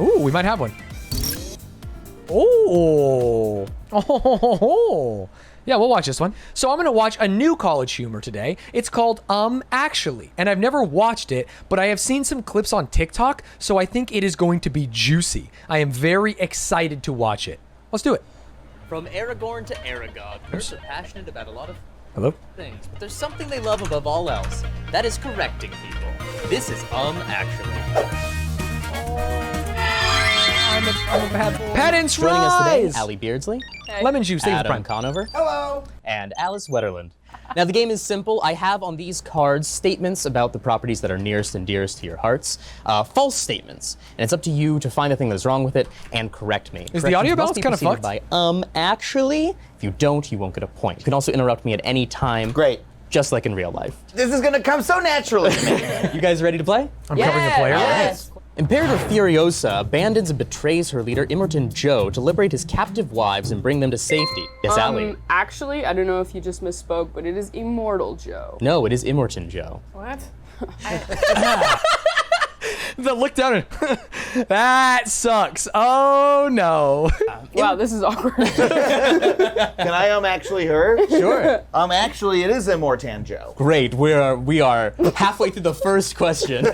Ooh, we might have one. Oh. Oh. Yeah, we'll watch this one. So I'm going to watch a new College Humor today. It's called Actually. And I've never watched it, but I have seen some clips on TikTok, so I think it is going to be juicy. I am very excited to watch it. Let's do it. From Aragorn to Aragog, nerds are passionate about a lot of things, but there's something they love above all else. That is correcting people. This is Actually. I'm a bad boy. Pedants Joining us today, rise! Allie Beardsley, Lemon juice, save the Adam prime. Conover, Hello. and Alice Wetterland. Now the game is simple. I have on these cards statements about the properties that are nearest and dearest to your hearts. False statements. And it's up to you to find the thing that's wrong with it and correct me. Is the audio balance kind of fucked? By, actually. If you don't, you won't get a point. You can also interrupt me at any time. Great. Just like in real life. This is gonna come so naturally to me. You guys ready to play? I'm covering a player. Yes. Imperator Furiosa abandons and betrays her leader Imerton Joe to liberate his captive wives and bring them to safety. Yes, Allie? Actually, I don't know if you just misspoke, but it is Immortal Joe. No, it is Imerton Joe. What? The look down and that sucks. Oh no. Wow, this is awkward. Can I actually her? Sure. Actually, it is Immortan Joe. Great, we are halfway through the first question.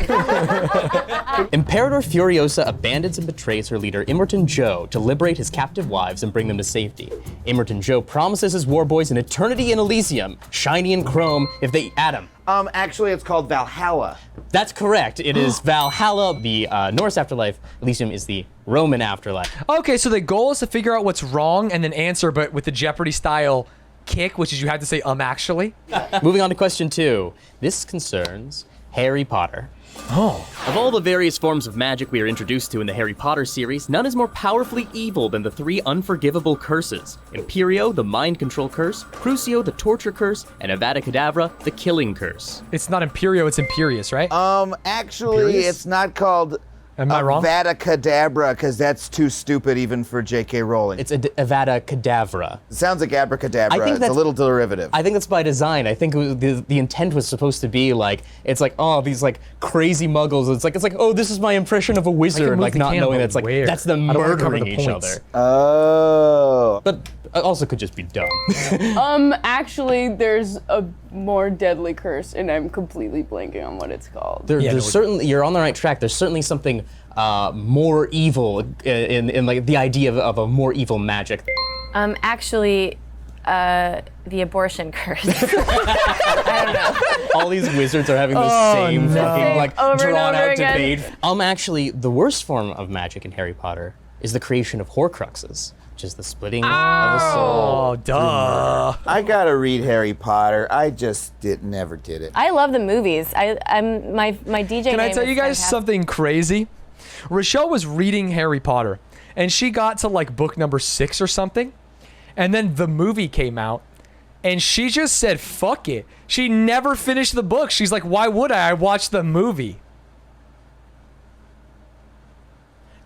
Imperator Furiosa abandons and betrays her leader Imerton Joe to liberate his captive wives and bring them to safety. Imerton Joe promises his war boys an eternity in Elysium, shiny and chrome if they Adam. Actually, it's called Valhalla. That's correct. It is Valhalla, the Norse afterlife. Elysium is the Roman afterlife. Okay, so the goal is to figure out what's wrong and then answer, but with the Jeopardy style kick, which is you have to say actually. Moving on to question 2. This concerns Harry Potter. Oh. Of all the various forms of magic we are introduced to in the Harry Potter series, none is more powerfully evil than the 3 unforgivable curses. Imperio, the mind control curse, Crucio, the torture curse, and Avada Kedavra, the killing curse. It's not Imperio, it's Imperious, right? Actually, Imperious? it's not called Am I wrong? Avada Kedavra, because that's too stupid even for J.K. Rowling. It's Avada Kedavra. It sounds like abracadabra. I think it's a that's- little derivative. I think that's by design. I think the intent was supposed to be like, it's like, oh, these like crazy muggles. It's like, oh, this is my impression of a wizard, move like the not can, knowing but that's like, where? that's them I don't wanna cover murdering the each points. other. Oh. But it also could just be dumb. Actually, there's a more deadly curse, and I'm completely blanking on what it's called. There's certainly, you're on the right track. There's certainly something more evil in like the idea of a more evil magic. Actually, the abortion curse. I don't know. All these wizards are having the same fucking like Over and drawn over out again. debate. Actually, the worst form of magic in Harry Potter is the creation of Horcruxes, which is the splitting of the soul. Oh, duh. I gotta read Harry Potter. I just never did it. I love the movies. I'm my DJ. Can I name tell is you guys fantastic. something crazy? Rochelle was reading Harry Potter, and she got to like book number 6 or something, and then the movie came out, and she just said, fuck it. She never finished the book. She's like, why would I? I watched the movie.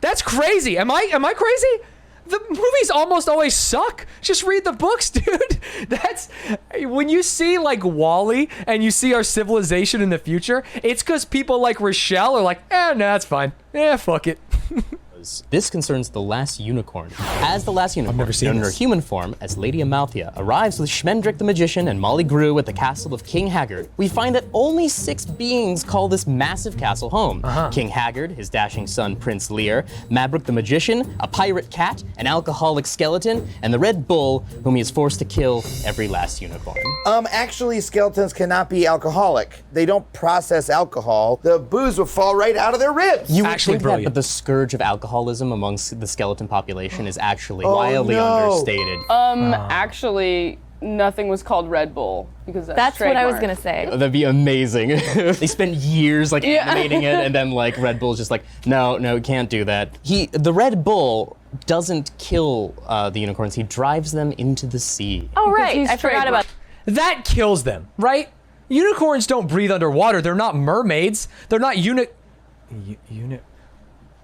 That's crazy. Am I crazy? The movies almost always suck. Just read the books, dude. That's when you see like Wall-E and you see our civilization in the future, it's because people like Rochelle are like, no, that's fine. Fuck it. This concerns the last unicorn. As the last unicorn, never seen known in her this. human form as Lady Amalthea, arrives with Schmendrick the magician and Molly Grew at the castle of King Haggard, we find that only 6 beings call this massive castle home. King Haggard, his dashing son Prince Lear, Mabrook the magician, a pirate cat, an alcoholic skeleton, and the Red Bull, whom he is forced to kill every last unicorn. Actually, skeletons cannot be alcoholic. They don't process alcohol. The booze will fall right out of their ribs. You would Actually think brilliant. that, but the scourge of alcoholism amongst the skeleton population is actually wildly no. understated. Actually, nothing was called Red Bull because That's what I was trademark. gonna say. That'd be amazing. They spent years like animating it, and then like Red Bull's just like, no, you can't do that. The Red Bull doesn't kill the unicorns. He drives them into the sea. Oh right, he's I forgot about. That kills them, right? Unicorns don't breathe underwater. They're not mermaids. They're not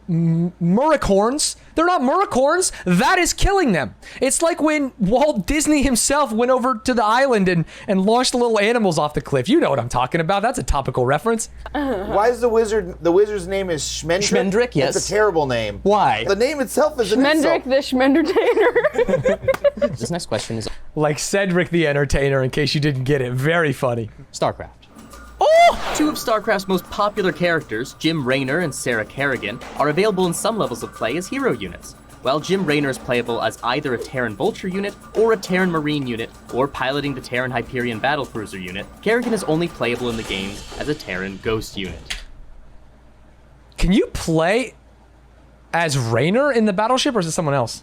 Muricorns. They're not Muricorns. That is killing them. It's like when Walt Disney himself went over to the island and launched the little animals off the cliff. You know what I'm talking about. That's a topical reference. Why is the wizard's name is Schmendrick? Schmendrick, yes. It's a terrible name. Why? The name itself is an Schmendrick insult. the Schmendertainer. This next question is Like Cedric the Entertainer, in case you didn't get it. Very funny. StarCraft. Oh! Two of StarCraft's most popular characters, Jim Raynor and Sarah Kerrigan, are available in some levels of play as hero units. While Jim Raynor is playable as either a Terran Vulture unit or a Terran Marine unit, or piloting the Terran Hyperion Battlecruiser unit, Kerrigan is only playable in the games as a Terran Ghost unit. Can you play as Raynor in the battleship, or is it someone else?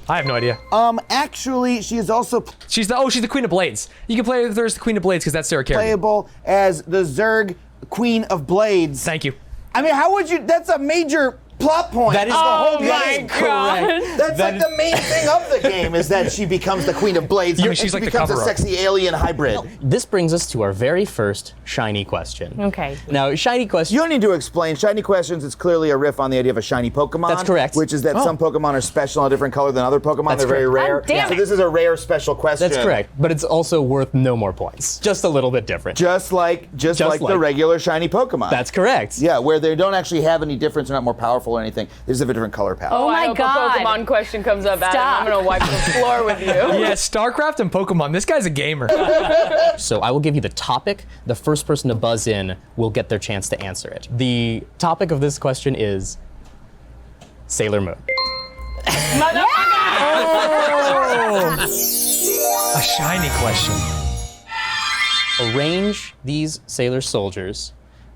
I have no idea. Actually, she is also She's the Queen of Blades. You can play her as the Queen of Blades because that's Sarah Kerrigan. playable as the Zerg Queen of Blades. Thank you. I mean, how would you? That's a major plot point. That is the whole game. Correct. That's like the main thing of the game is that she becomes the Queen of Blades. I mean, and she's she like the becomes a cover-up. sexy alien hybrid. This brings us to our very first shiny question. Okay. Now, shiny question. You don't need to explain. Shiny questions, it's clearly a riff on the idea of a shiny Pokemon. That's correct. Which is that some Pokemon are special in a different color than other Pokemon. That's They're very correct. rare. God damn So it. this is a rare special question. That's correct, but it's also worth no more points. Just a little bit different. Just like the like- regular shiny Pokemon. That's correct. Yeah, where they don't actually have any difference, they're not more powerful or anything. They just have a different color palette. Oh my I hope God. a Pokemon question comes up, Adam. Stop. I'm gonna wipe the floor with you. Yeah, StarCraft and Pokemon. This guy's a gamer. So I will give you the topic. The first person to buzz in will get their chance to answer it. The topic of this question is Sailor Moon. A shiny question. Arrange these sailor soldiers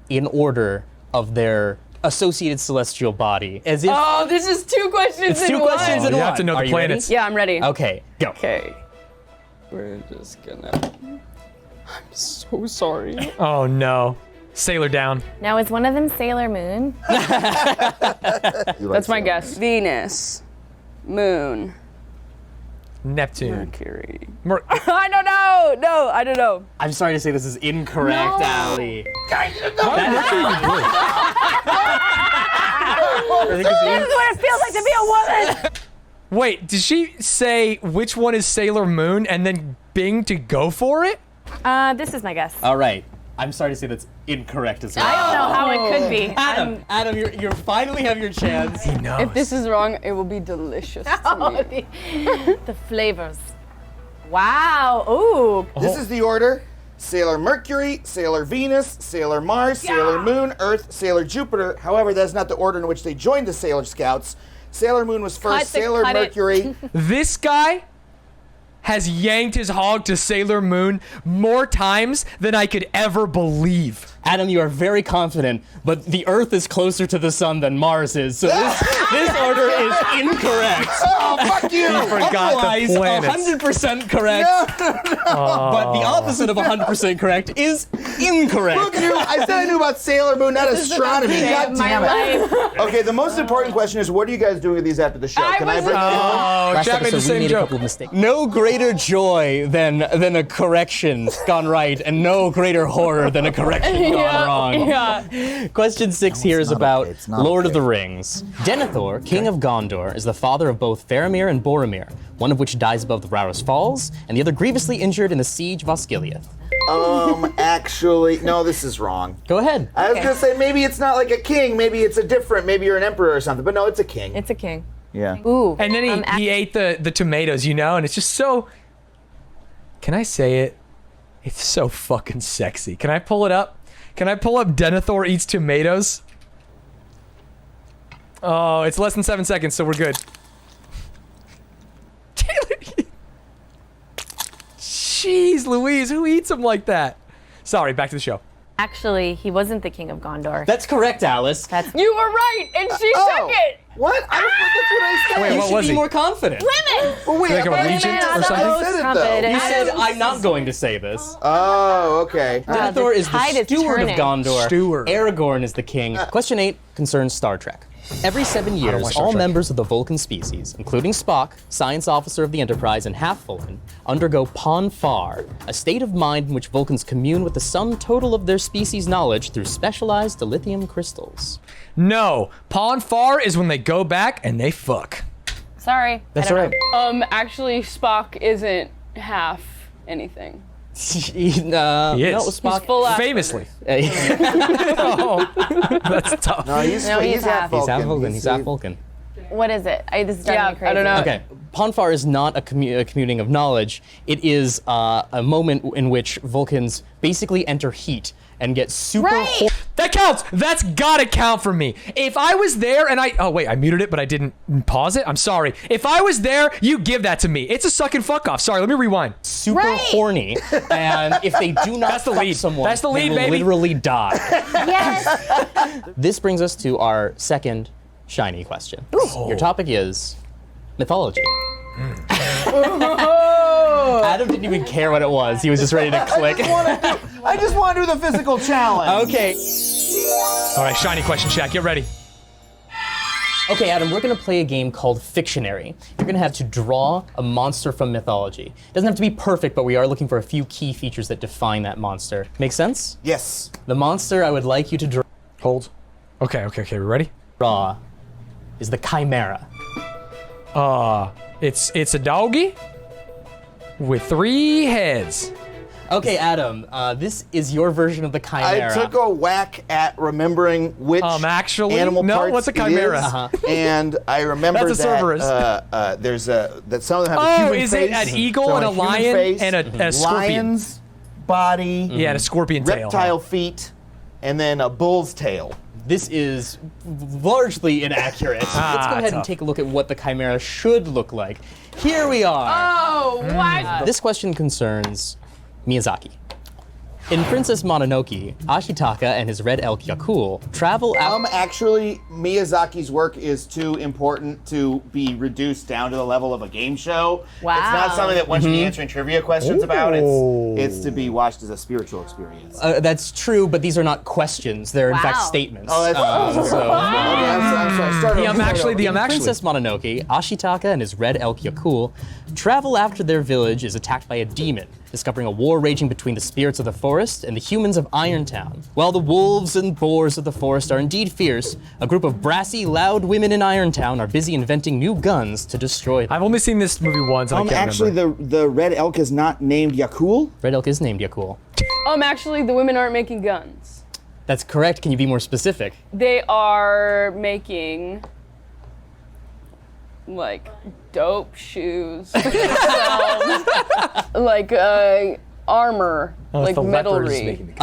in order of their associated celestial body, as if Oh, this is two questions it's in two one. questions in You one. have to know Are the you ready? planets. Yeah, I'm ready. Okay, go. Okay. We're just gonna. I'm so sorry. Oh no. Sailor down. Now, is one of them Sailor Moon? That's my guess. Venus, Moon, Neptune. Mercury. I don't know. No, I don't know. I'm sorry to say this is incorrect, No. Allie. This is what it feels like to be a woman! Wait, did she say which one is Sailor Moon and then Bing to go for it? This is my guess. All right. I'm sorry to say that's incorrect as well. I don't know how it could be. Adam, you finally have your chance. He knows. If this is wrong, it will be delicious to me. The flavors. Wow. Ooh. This is the order. Sailor Mercury, Sailor Venus, Sailor Mars, Sailor Moon, Earth, Sailor Jupiter. However, that's not the order in which they joined the Sailor Scouts. Sailor Moon was first, Sailor cut it. Mercury. This guy has yanked his hog to Sailor Moon more times than I could ever believe. Adam, you are very confident, but the Earth is closer to the Sun than Mars is, so this order is incorrect. Oh, fuck you! Forgot the Otherwise, planets. 100% correct, but the opposite of 100% correct is incorrect. Look, I said I knew about Sailor Moon, not astronomy. God damn it. Okay, the most important question is, what are you guys doing with these after the show? Can I bring them home? Oh, Last Chad made episode, the we same made a joke. couple of mistakes. No greater joy than a correction gone right, and no greater horror than a correction gone wrong. Yeah. Question 6 here is not about okay, it's not Lord of okay. the Rings. Denethor, King of Gondor, is the father of both Faramir and Boromir, one of which dies above the Rauros Falls, and the other grievously injured in the siege of Osgiliath. Actually, no, this is wrong. Go ahead. I was gonna say maybe it's not like a king, maybe it's a different, maybe you're an emperor or something, but no, it's a king. It's a king. Yeah. Ooh. And then he ate the tomatoes, you know, and it's just so. Can I say it? It's so fucking sexy. Can I pull it up? Can I pull up Denethor eats tomatoes? Oh, it's less than 7 seconds, so we're good. Jeez Louise, who eats them like that? Sorry, back to the show. Actually, he wasn't the king of Gondor. That's correct, Alice. That's You were right, and she took it. What? That's what I said. Wait, You what should was be he? more confident. women! Well, wait, Like a I thought you regent said or that. something? I said it, though. You said, I'm not going to say this. Oh, okay. Denethor is tide the is steward of turning. Gondor. Steward. Aragorn is the king. Question 8 concerns Star Trek. Every 7 years, watch Star all Trek. members of the Vulcan species, including Spock, science officer of the Enterprise, and half-Vulcan, undergo Pon farr, a state of mind in which Vulcans commune with the sum total of their species' knowledge through specialized dilithium crystals. No, Pon farr is when they go back and they fuck. Sorry. That's I don't right. know. Actually, Spock isn't half anything. He is. No, Spock. He's full out. Famously. Oh, that's tough. No, he's he's half half. He's Vulcan. half Vulcan. He's half Vulcan. What is it? This is driving Yeah, me crazy. I don't know. Okay, Pon farr is not a communing of knowledge. It is a moment in which Vulcans basically enter heat and get super Right. That counts. That's gotta count for me. If I was there and oh wait, I muted it, but I didn't pause it. I'm sorry. If I was there, you give that to me. It's a suck and fuck off. Sorry, let me rewind. super Right. horny, and if they do not That's the fuck lead. someone, That's the they lead, will baby. literally die. Yes. This brings us to our second shiny question. Your topic is mythology. Adam didn't even care what it was. He was just ready to click. I just want to do the physical challenge. Okay. All right, shiny question, Shaq. Get ready. Okay, Adam, we're gonna play a game called Fictionary. You're gonna have to draw a monster from mythology. It doesn't have to be perfect, but we are looking for a few key features that define that monster. Make sense? Yes. The monster I would like you to Hold. Okay. We ready? draw is the Chimera. It's a doggy with 3 heads. Okay, Adam, this is your version of the Chimera. I took a whack at remembering which Actually, animal no, parts what's a it chimera? is, and I remember That's a that Cerberus. there's that some of them have a Oh, human is face. it an eagle So and a human lion face, and a scorpion? lion's body, Yeah, and a scorpion tail. reptile feet, and then a bull's tail. This is largely inaccurate. Let's go ahead and tough. take a look at what the Chimera should look like. Here we are. Oh, what? This question concerns Miyazaki. In Princess Mononoke, Ashitaka and his red elk Yakul travel out. Actually, Miyazaki's work is too important to be reduced down to the level of a game show. Wow. It's not something that one should be answering trivia questions about. It's to be watched as a spiritual experience. That's true, but these are not questions. They're in fact Wow. statements. Oh, that's so. Okay, I'm sorry. Start over. Actually. Princess Mononoke, Ashitaka and his red elk Yakul travel after their village is attacked by a demon, discovering a war raging between the spirits of the forest and the humans of Irontown. While the wolves and boars of the forest are indeed fierce, a group of brassy, loud women in Irontown are busy inventing new guns to destroy them. I've only seen this movie once. And I can't Actually, remember. the red elk is not named Yakul. Red elk is named Yakul. Actually, the women aren't making guns. That's correct. Can you be more specific? They are making, like, dope shoes. like, armor. Like the lepers metalry. making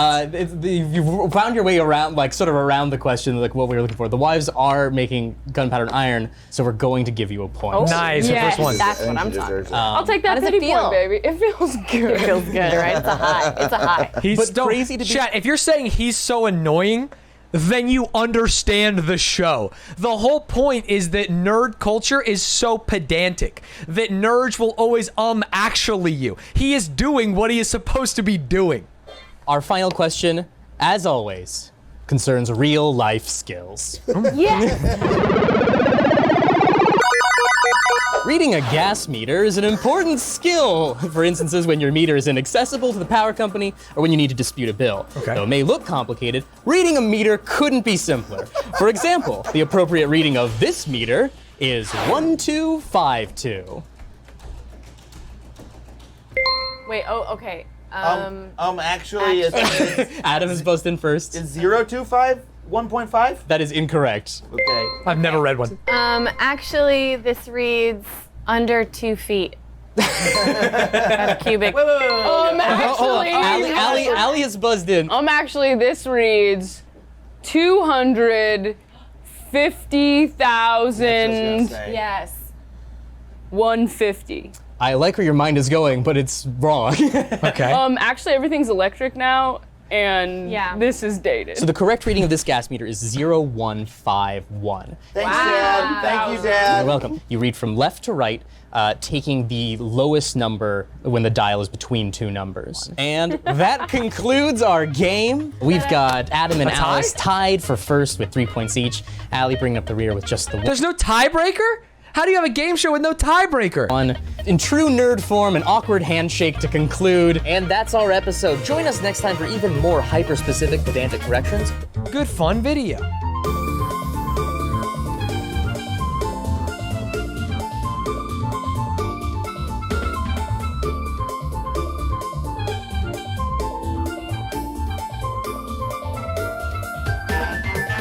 the You found your way around, like sort of around the question, like what we were looking for. The wives are making gunpowder and iron, so we're going to give you a point. Nice, Yes. the first one. That's what I'm talking about. I'll take that How does it pity feel? point, baby. It feels good. It feels good, right? It's a high. It's a high. He's But so crazy to be- Chat, if you're saying he's so annoying, then you understand the show. The whole point is that nerd culture is so pedantic that nerds will always actually you. He is doing what he is supposed to be doing. Our final question, as always, concerns real life skills. Reading a gas meter is an important skill for instances when your meter is inaccessible to the power company or when you need to dispute a bill. Okay. Though it may look complicated, reading a meter couldn't be simpler. For example, the appropriate reading of this meter is 1252. Wait. Oh, okay. Actually, it's Adam is buzzed in first. 025, 1.5. That is incorrect. Okay. I've never read one. Actually, this reads under 2 feet. Cubic. Actually, Ali is buzzed in. actually, this reads 250,000 Yes. 150. I like where your mind is going, but it's wrong. Okay. Actually, everything's electric now, and Yeah. this is dated. So the correct reading of this gas meter is 0151. Thanks, Dad. Thank you, Dad. You're welcome. You read from left to right, taking the lowest number when the dial is between two numbers. And that concludes our game. We've got Adam and tie? Alice tied for first with 3 points each. Allie bringing up the rear with just the There's no tiebreaker? How do you have a game show with no tiebreaker? one. In true nerd form, an awkward handshake to conclude. And that's our episode. Join us next time for even more hyper-specific pedantic corrections. Good fun video.